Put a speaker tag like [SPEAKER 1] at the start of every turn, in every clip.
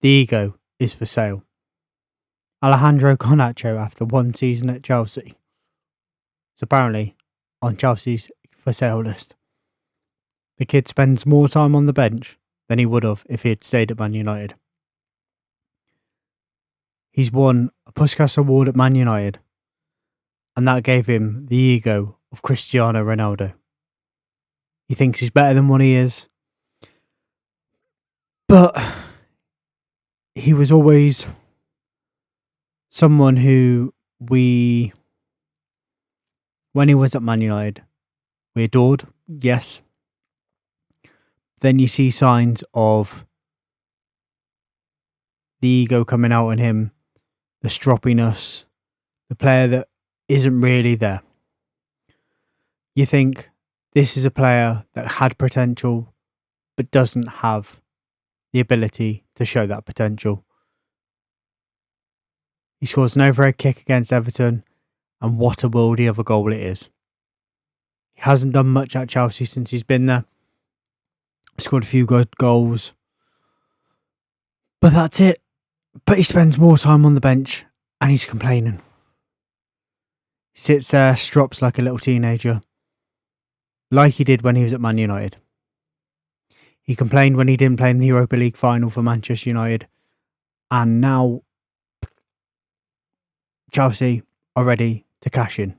[SPEAKER 1] The ego is for sale. Alejandro Garnacho, after one season at Chelsea, is apparently on Chelsea's for sale list. The kid spends more time on the bench than he would have if he had stayed at Man United. He's won a Puskas Award at Man United, and that gave him the ego of Cristiano Ronaldo. He thinks he's better than what he is, but he was always someone who when he was at Man United, we adored, yes. Then you see signs of the ego coming out in him, the stroppiness, the player that isn't really there. You think this is a player that had potential but doesn't have the ability to show that potential. He scores an overhead kick against Everton, and what a worldie of a goal it is. He hasn't done much at Chelsea since he's been there. Scored a few good goals, but that's it. But he spends more time on the bench and he's complaining. He sits there, strops like a little teenager, like he did when he was at Man United. He complained when he didn't play in the Europa League final for Manchester United, and now Chelsea are ready to cash in.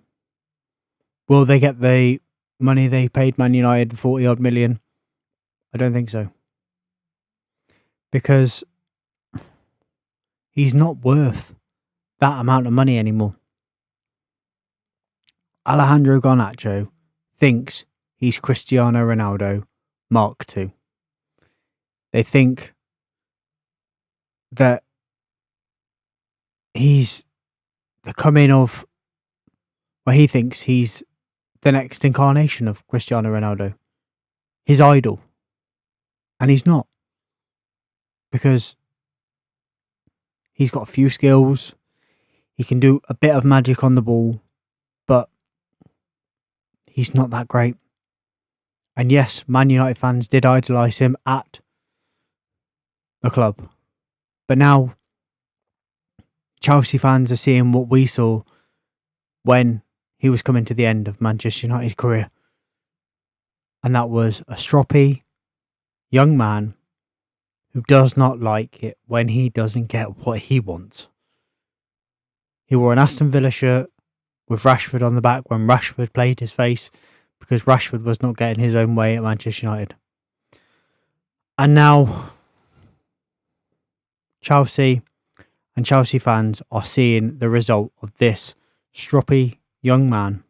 [SPEAKER 1] Will they get the money they paid Man United, 40 odd million? I don't think so. Because he's not worth that amount of money anymore. Alejandro Garnacho thinks he's Cristiano Ronaldo Mark II. They think that he's the coming of, well, he thinks he's the next incarnation of Cristiano Ronaldo, his idol. And he's not. Because he's got a few skills, he can do a bit of magic on the ball, but he's not that great. And yes, Man United fans did idolise him at the club. But now, Chelsea fans are seeing what we saw when he was coming to the end of Manchester United's career. And that was a stroppy young man who does not like it when he doesn't get what he wants. He wore an Aston Villa shirt with Rashford on the back when Rashford played his face because Rashford was not getting his own way at Manchester United. And now Chelsea and Chelsea fans are seeing the result of this stroppy young man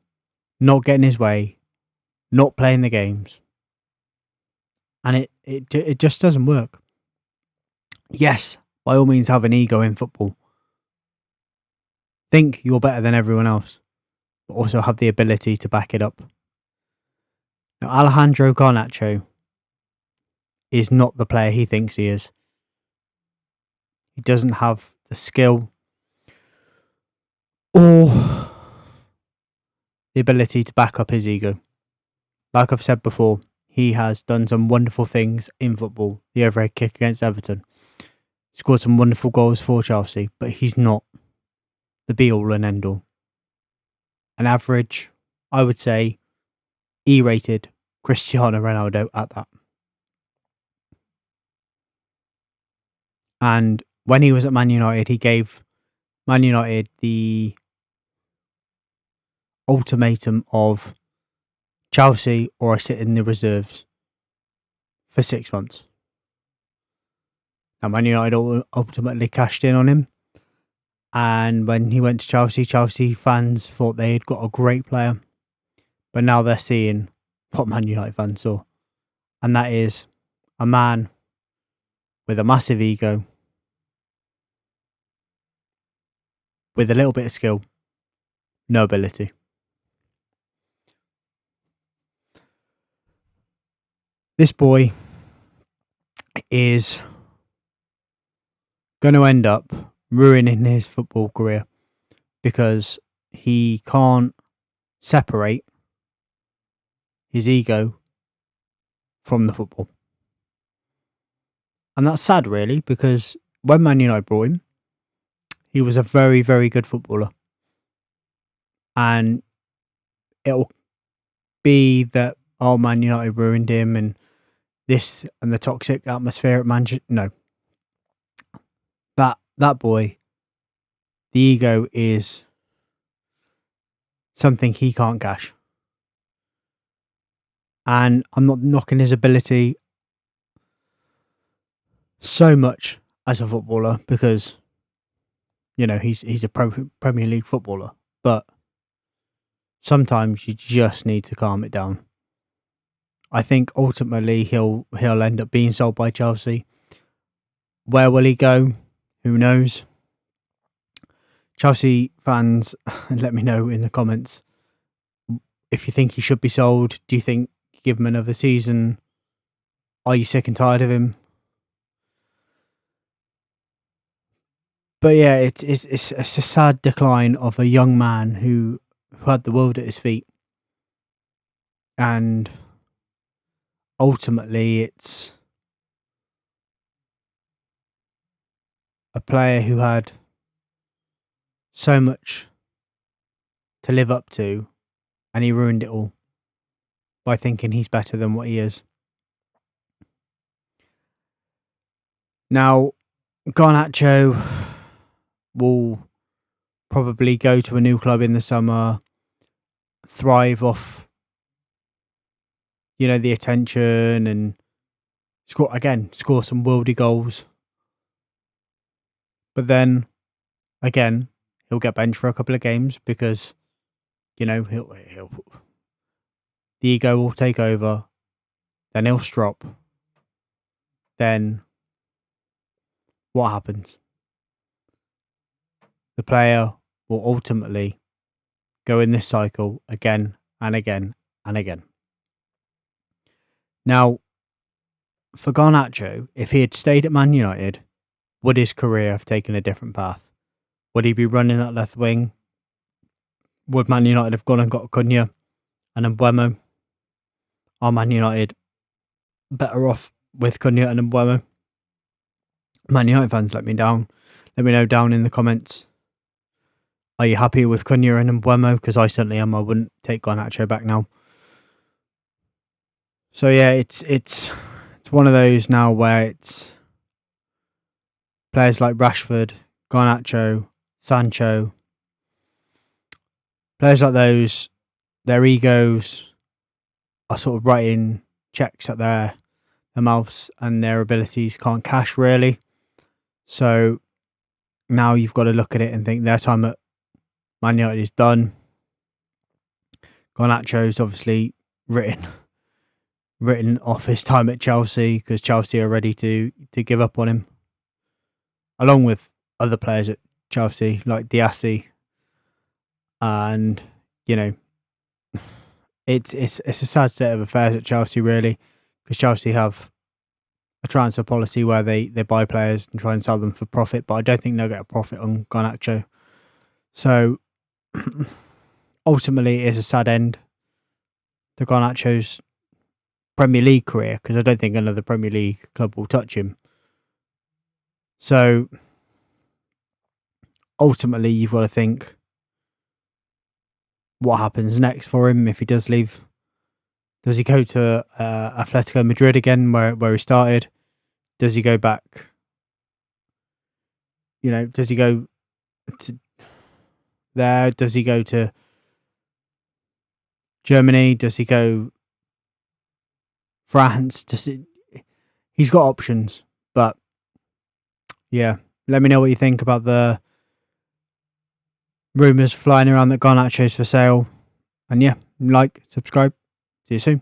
[SPEAKER 1] not getting his way, not playing the games. And it just doesn't work. Yes, by all means have an ego in football. Think you're better than everyone else, but also have the ability to back it up. Now, Alejandro Garnacho is not the player he thinks he is. He doesn't have the skill or the ability to back up his ego. Like I've said before, he has done some wonderful things in football. The overhead kick against Everton. Scored some wonderful goals for Chelsea, but he's not the be-all and end-all. An average, I would say, E-rated Cristiano Ronaldo at that. And when he was at Man United, he gave Man United the ultimatum of Chelsea or I sit in the reserves for 6 months. Now, Man United ultimately cashed in on him. And when he went to Chelsea, Chelsea fans thought they had got a great player. But now they're seeing what Man United fans saw. And that is a man with a massive ego, with a little bit of skill, no ability. This boy is going to end up ruining his football career because he can't separate his ego from the football. And that's sad, really, because when Man United brought him, he was a very, very good footballer. And it'll be that, oh, Man United ruined him and this and the toxic atmosphere at Manchester. No. That boy, the ego is something he can't cash. And I'm not knocking his ability so much as a footballer because, he's a Premier League footballer. But sometimes you just need to calm it down. I think ultimately he'll end up being sold by Chelsea. Where will he go? Who knows? Chelsea fans, let me know in the comments if you think he should be sold. Do you think give him another season? Are you sick and tired of him? But yeah, it's a sad decline of a young man who had the world at his feet, and ultimately it's a player who had so much to live up to, and he ruined it all by thinking he's better than what he is. Now, Garnacho will probably go to a new club in the summer, thrive off, the attention, and score some worldy goals. But then, again, he'll get benched for a couple of games because, he'll the ego will take over. Then he'll strop. Then what happens? The player will ultimately go in this cycle again and again and again. Now, for Garnacho, if he had stayed at Man United, would his career have taken a different path? Would he be running that left wing? Would Man United have gone and got Cunha and Mbeumo? Are Man United better off with Cunha and Mbeumo? Man United fans, let me know down in the comments. Are you happy with Cunha and Mbeumo? Because I certainly am. I wouldn't take Garnacho back now. So yeah, it's one of those now where it's players like Rashford, Garnacho, Sancho, players like those, their egos are sort of writing checks at their mouths, and their abilities can't cash really. So now you've got to look at it and think their time at Man United is done. Garnacho's obviously written off his time at Chelsea because Chelsea are ready to give up on him, along with other players at Chelsea like Diassi. And it's a sad state of affairs at Chelsea really, because Chelsea have a transfer policy where they buy players and try and sell them for profit, but I don't think they'll get a profit on Garnacho. So ultimately it's a sad end to Garnacho's Premier League career, because I don't think another Premier League club will touch him. So ultimately you've got to think what happens next for him if he does leave. Does he go to Atletico Madrid again, where he started? Does he go back? Does he go to there? Does he go to Germany? Does he go France? He's got options, but yeah. Let me know what you think about the rumours flying around that Garnacho's for sale. And yeah, like, subscribe. See you soon.